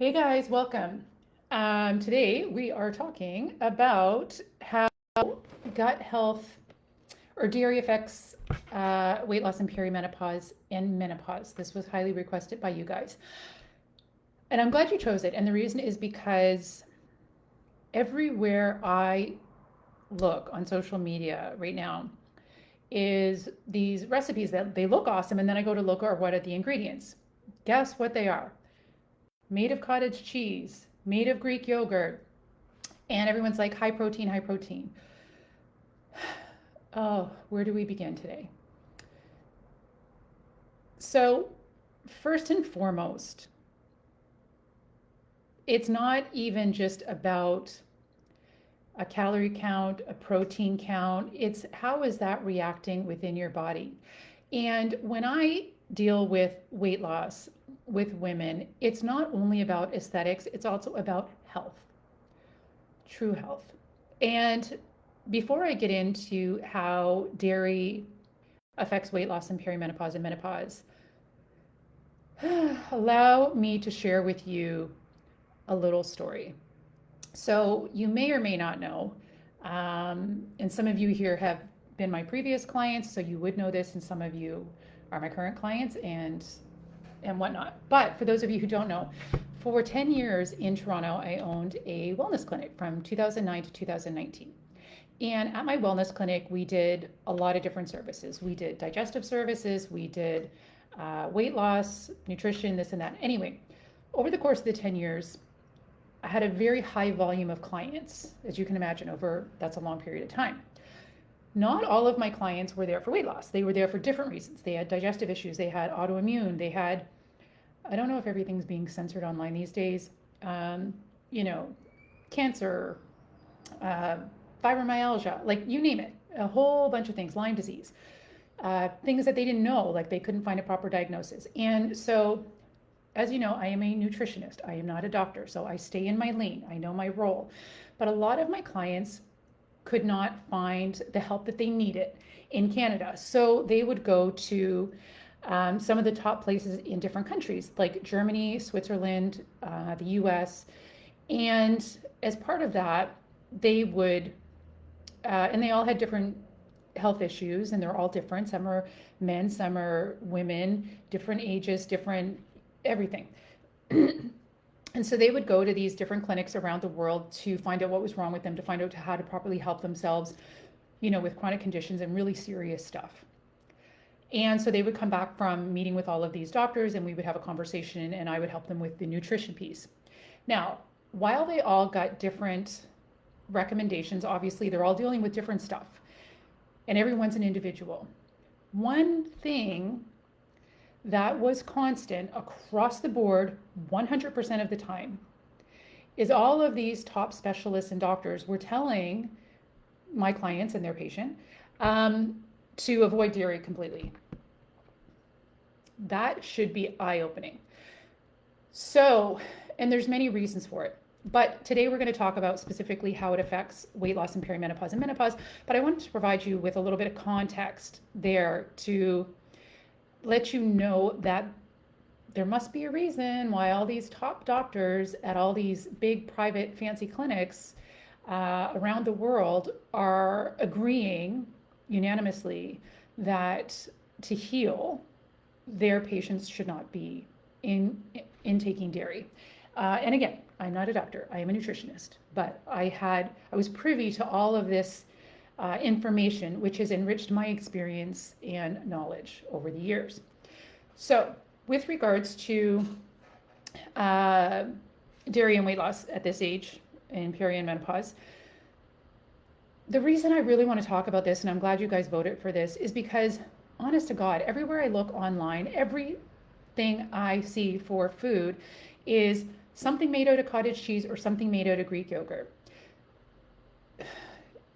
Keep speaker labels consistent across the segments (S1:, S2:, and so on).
S1: Hey guys, welcome. Today we are talking about how gut health or dairy affects weight loss in perimenopause and menopause. This was highly requested by you guys. And I'm glad you chose it. And the reason is because everywhere I look on social media right now is these recipes that they look awesome. And then I go to look at what are the ingredients. Guess what they are? Made of cottage cheese, made of Greek yogurt, and everyone's like high protein, high protein. Oh, where do we begin today? So, first and foremost, it's not even just about a calorie count, a protein count. It's how is that reacting within your body? And when I deal with weight loss with women, it's not only about aesthetics, it's also about health, true health. And before I get into how dairy affects weight loss in perimenopause and menopause, allow me to share with you a little story. So, you may or may not know, and some of you here have been my previous clients, so you would know this, and some of you are my current clients and whatnot. But for those of you who don't know, for 10 years in Toronto, I owned a wellness clinic from 2009 to 2019. And at my wellness clinic, we did a lot of different services. We did digestive services, we did weight loss, nutrition, this and that. Anyway, over the course of the 10 years, I had a very high volume of clients, as you can imagine, that's a long period of time. Not all of my clients were there for weight loss. They were there for different reasons. They had digestive issues, they had autoimmune, they had, I don't know if everything's being censored online these days, you know, cancer, fibromyalgia, like you name it, a whole bunch of things, Lyme disease, things that they didn't know, like they couldn't find a proper diagnosis. And so, as you know, I am a nutritionist. I am not a doctor, so I stay in my lane. I know my role. But a lot of my clients could not find the help that they needed in Canada. So they would go to some of the top places in different countries, like Germany, Switzerland, the US. And as part of that, they would, and they all had different health issues, and they're all different. Some are men, some are women, different ages, different everything. And so they would go to these different clinics around the world to find out what was wrong with them, to find out how to properly help themselves, you know, with chronic conditions and really serious stuff. And so they would come back from meeting with all of these doctors, and we would have a conversation, and I would help them with the nutrition piece. Now, while they all got different recommendations, obviously they're all dealing with different stuff, and everyone's an individual. One thing that was constant across the board 100% of the time is all of these top specialists and doctors were telling my clients and their patient to avoid dairy completely. That should be eye-opening. So, and there's many reasons for it. But today we're going to talk about specifically how it affects weight loss in perimenopause and menopause. But I wanted to provide you with a little bit of context there to let you know that there must be a reason why all these top doctors at all these big private fancy clinics around the world are agreeing unanimously that to heal, their patients should not be intaking dairy. And again, I'm not a doctor, I am a nutritionist, but I was privy to all of this information, which has enriched my experience and knowledge over the years. So, with regards to dairy and weight loss at this age in peri and menopause, the reason I really want to talk about this, and I'm glad you guys voted for this, is because, honest to God, everywhere I look online, everything I see for food is something made out of cottage cheese or something made out of Greek yogurt.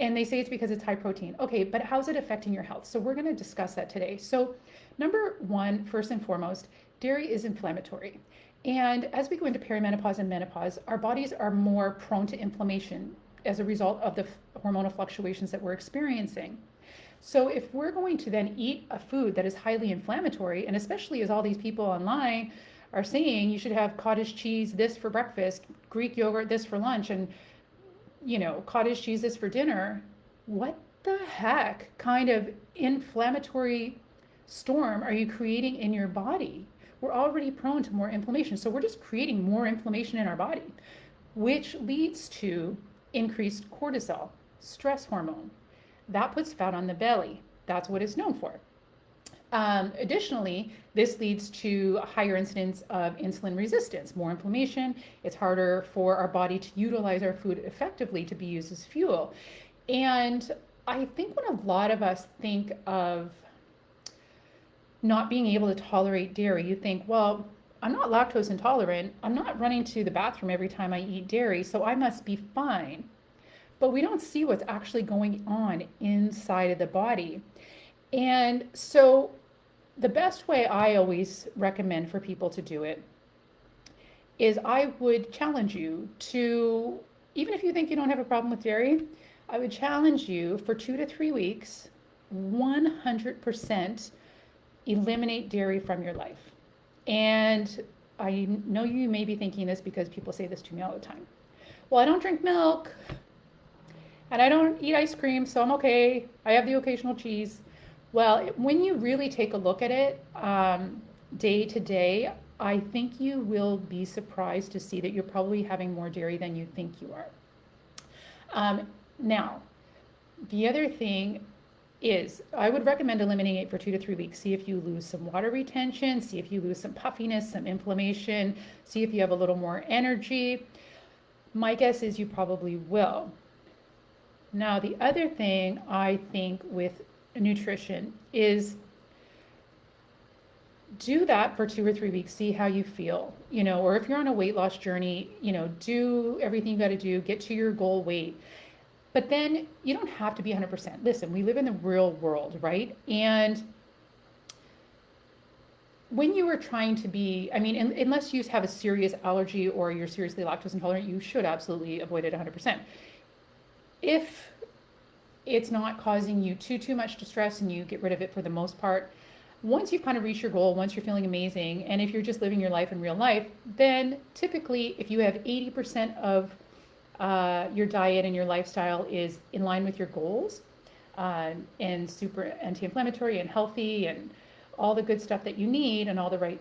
S1: And they say it's because it's high protein. Okay, but how's it affecting your health? So we're going to discuss that today. So number one, first and foremost, dairy is inflammatory. And as we go into perimenopause and menopause, our bodies are more prone to inflammation as a result of the hormonal fluctuations that we're experiencing. So if we're going to then eat a food that is highly inflammatory, and especially as all these people online are saying you should have cottage cheese this for breakfast, Greek yogurt this for lunch, and cottage cheese this for dinner. What the heck kind of inflammatory storm are you creating in your body? We're already prone to more inflammation. So we're just creating more inflammation in our body, which leads to increased cortisol, stress hormone. That puts fat on the belly. That's what it's known for. Additionally, this leads to a higher incidence of insulin resistance, more inflammation. It's harder for our body to utilize our food effectively to be used as fuel. And I think when a lot of us think of not being able to tolerate dairy, you think, well, I'm not lactose intolerant. I'm not running to the bathroom every time I eat dairy, so I must be fine. But we don't see what's actually going on inside of the body. And so the best way I always recommend for people to do it is I would challenge you to, even if you think you don't have a problem with dairy, I would challenge you for 2 to 3 weeks, 100% eliminate dairy from your life. And I know you may be thinking this because people say this to me all the time. Well, I don't drink milk and I don't eat ice cream, so I'm okay. I have the occasional cheese. Well, when you really take a look at it day to day, I think you will be surprised to see that you're probably having more dairy than you think you are. Now, the other thing is I would recommend eliminating it for 2 to 3 weeks. See if you lose some water retention, see if you lose some puffiness, some inflammation, see if you have a little more energy. My guess is you probably will. Now, the other thing I think with nutrition is do that for 2 or 3 weeks, see how you feel, or if you're on a weight loss journey, do everything you got to do, get to your goal weight. But then you don't have to be 100%. Listen, we live in the real world, right? And when you are trying to be, unless you have a serious allergy or you're seriously lactose intolerant, you should absolutely avoid it 100%. If it's not causing you too much distress and you get rid of it for the most part, once you've kind of reached your goal, once you're feeling amazing, and if you're just living your life in real life, then typically if you have 80% of your diet and your lifestyle is in line with your goals and super anti-inflammatory and healthy and all the good stuff that you need and all the right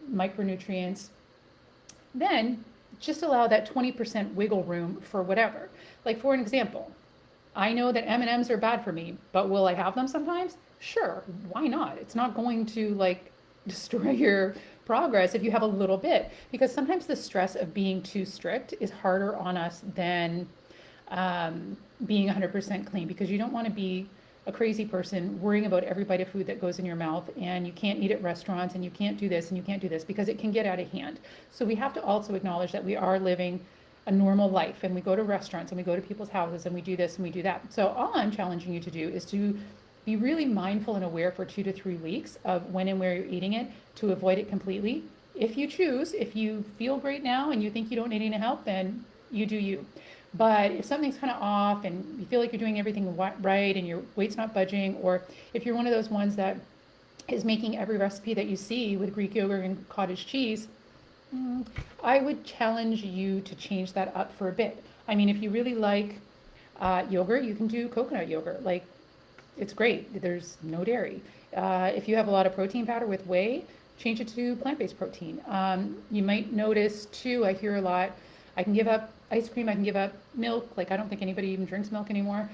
S1: micronutrients, then just allow that 20% wiggle room for whatever. Like for an example, I know that M&Ms are bad for me, but will I have them sometimes? Sure, why not? It's not going to destroy your progress if you have a little bit, because sometimes the stress of being too strict is harder on us than being 100% clean, because you don't want to be a crazy person worrying about every bite of food that goes in your mouth, and you can't eat at restaurants, and you can't do this and you can't do this, because it can get out of hand. So we have to also acknowledge that we are living a normal life, and we go to restaurants and we go to people's houses and we do this and we do that. So all I'm challenging you to do is to be really mindful and aware for 2 to 3 weeks of when and where you're eating it, to avoid it completely. If you choose, if you feel great now and you think you don't need any help, then you do you. But if something's kind of off and you feel like you're doing everything right and your weight's not budging, or if you're one of those ones that is making every recipe that you see with Greek yogurt and cottage cheese, I would challenge you to change that up for a bit. If you really like yogurt, you can do coconut yogurt. It's great. There's no dairy. If you have a lot of protein powder with whey, change it to plant-based protein. You might notice too, I hear a lot, I can give up ice cream, I can give up milk. I don't think anybody even drinks milk anymore.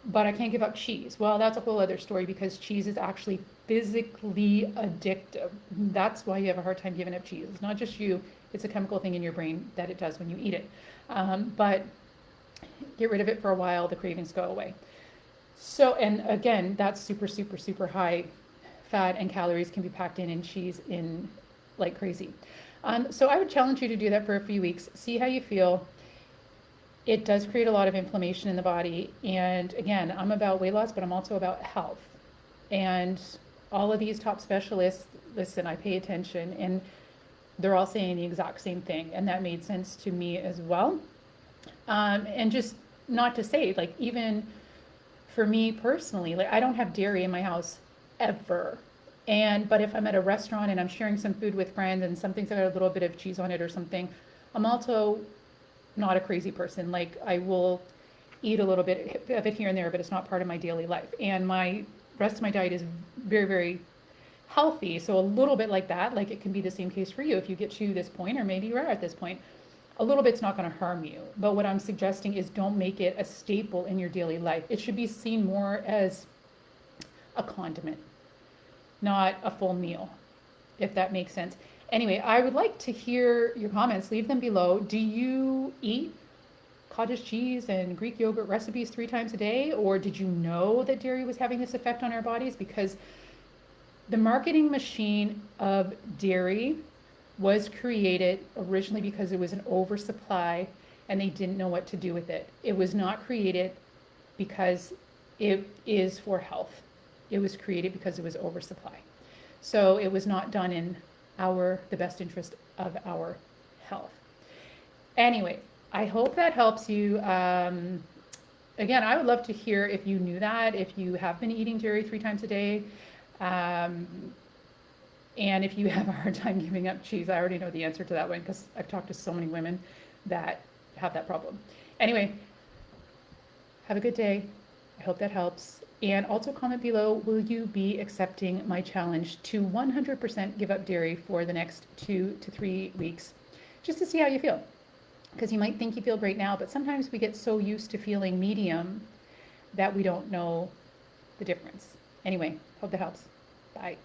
S1: But I can't give up cheese. Well, that's a whole other story, because cheese is actually physically addictive. That's why you have a hard time giving up cheese. It's not just you, it's a chemical thing in your brain that it does when you eat it. But get rid of it for a while, the cravings go away. So, and again, that's super high fat, and calories can be packed in cheese in like crazy. So I would challenge you to do that for a few weeks, see how you feel. It does create a lot of inflammation in the body. And again, I'm about weight loss, but I'm also about health. And all of these top specialists, listen, I pay attention, and they're all saying the exact same thing. And that made sense to me as well. And just not to say, even for me personally, I don't have dairy in my house ever. But if I'm at a restaurant and I'm sharing some food with friends and something's got a little bit of cheese on it or something, I'm also not a crazy person. Like I will eat a little bit of it here and there, but it's not part of my daily life. And my rest of my diet is very, very healthy. So a little bit like that, like it can be the same case for you if you get to this point, or maybe you are at this point. A little bit's not going to harm you. But what I'm suggesting is don't make it a staple in your daily life. It should be seen more as a condiment, not a full meal, if that makes sense. Anyway, I would like to hear your comments. Leave them below. Do you eat cottage cheese and Greek yogurt recipes 3 times a day? Or did you know that dairy was having this effect on our bodies? Because the marketing machine of dairy was created originally because it was an oversupply and they didn't know what to do with it. It was not created because it is for health. It was created because it was oversupply. So it was not done in the best interest of our health. Anyway, I hope that helps you. Again, I would love to hear if you knew that, if you have been eating dairy 3 times a day. And if you have a hard time giving up cheese, I already know the answer to that one because I've talked to so many women that have that problem. Anyway, have a good day. I hope that helps. And also comment below, will you be accepting my challenge to 100% give up dairy for the next 2 to 3 weeks, just to see how you feel? Because you might think you feel great now, but sometimes we get so used to feeling medium that we don't know the difference. Anyway, hope that helps. Bye.